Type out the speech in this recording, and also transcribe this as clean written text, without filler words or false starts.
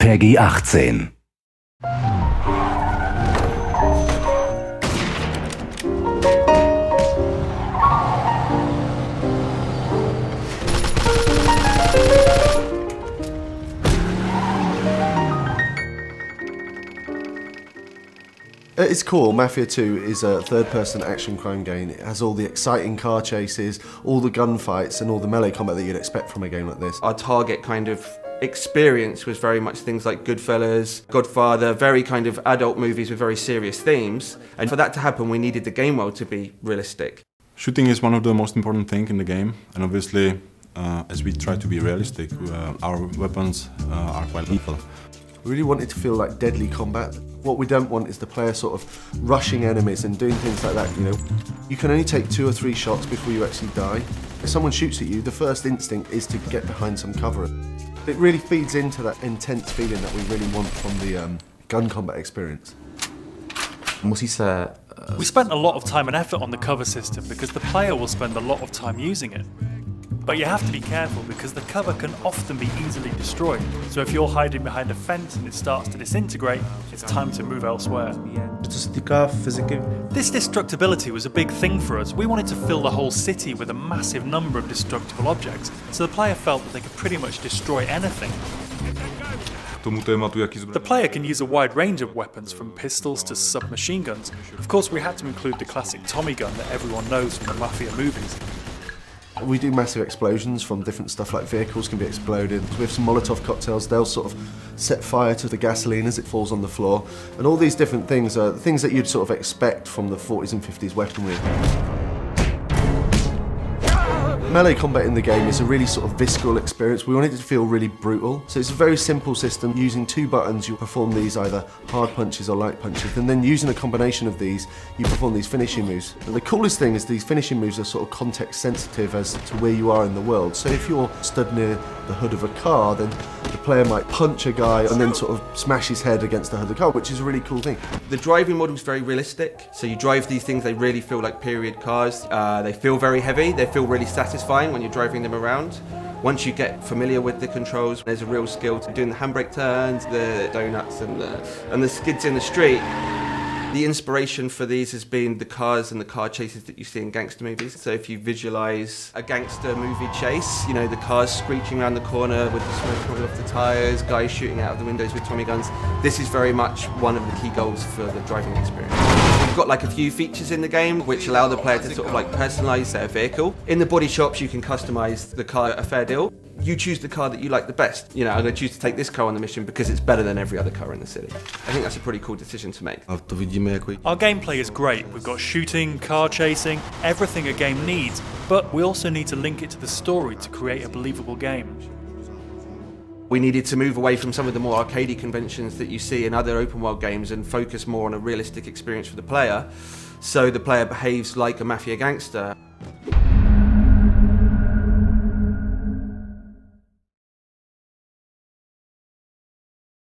PEGI 18. At its core, Mafia 2 is a third-person action crime game. It has all the exciting car chases, all the gunfights and all the melee combat that you'd expect from a game like this. Our target kind of experience was very much things like Goodfellas, Godfather, very kind of adult movies with very serious themes. And for that to happen, we needed the game world to be realistic. Shooting is one of the most important things in the game, and obviously, as we try to be realistic, our weapons are quite lethal. We really wanted to feel like deadly combat. What we don't want is the player sort of rushing enemies and doing things like that, you know. You can only take 2 or 3 shots before you actually die. If someone shoots at you, the first instinct is to get behind some cover. It really feeds into that intense feeling that we really want from the gun combat experience. We spent a lot of time and effort on the cover system because the player will spend a lot of time using it. But you have to be careful because the cover can often be easily destroyed. So if you're hiding behind a fence and it starts to disintegrate, it's time to move elsewhere. This destructibility was a big thing for us. We wanted to fill the whole city with a massive number of destructible objects, so the player felt that they could pretty much destroy anything. The player can use a wide range of weapons, from pistols to submachine guns. Of course, we had to include the classic Tommy gun that everyone knows from the Mafia movies. We do massive explosions from different stuff, like vehicles can be exploded. With some Molotov cocktails, they'll sort of set fire to the gasoline as it falls on the floor. And all these different things are things that you'd sort of expect from the 40s and 50s weaponry. Melee combat in the game is a really sort of visceral experience. We wanted it to feel really brutal. So it's a very simple system. Using 2 buttons, you perform these either hard punches or light punches. And then using a combination of these, you perform these finishing moves. And the coolest thing is these finishing moves are sort of context sensitive as to where you are in the world. So if you're stood near the hood of a car, then the player might punch a guy and then sort of smash his head against the hood of the car, which is a really cool thing. The driving model is very realistic. So you drive these things, they really feel like period cars. They feel very heavy, they feel really satisfying when you're driving them around. Once you get familiar with the controls, there's a real skill to doing the handbrake turns, the donuts and the skids in the street. The inspiration for these has been the cars and the car chases that you see in gangster movies. So if you visualise a gangster movie chase, you know, the cars screeching around the corner with the smoke coming off the tyres, guys shooting out of the windows with Tommy guns, this is very much one of the key goals for the driving experience. We've got like a few features in the game which allow the player to sort of like personalise their vehicle. In the body shops you can customise the car at a fair deal. You choose the car that you like the best. You know, I'm going to choose to take this car on the mission because it's better than every other car in the city. I think that's a pretty cool decision to make. Our gameplay is great. We've got shooting, car chasing, everything a game needs, but we also need to link it to the story to create a believable game. We needed to move away from some of the more arcadey conventions that you see in other open world games and focus more on a realistic experience for the player, so the player behaves like a Mafia gangster.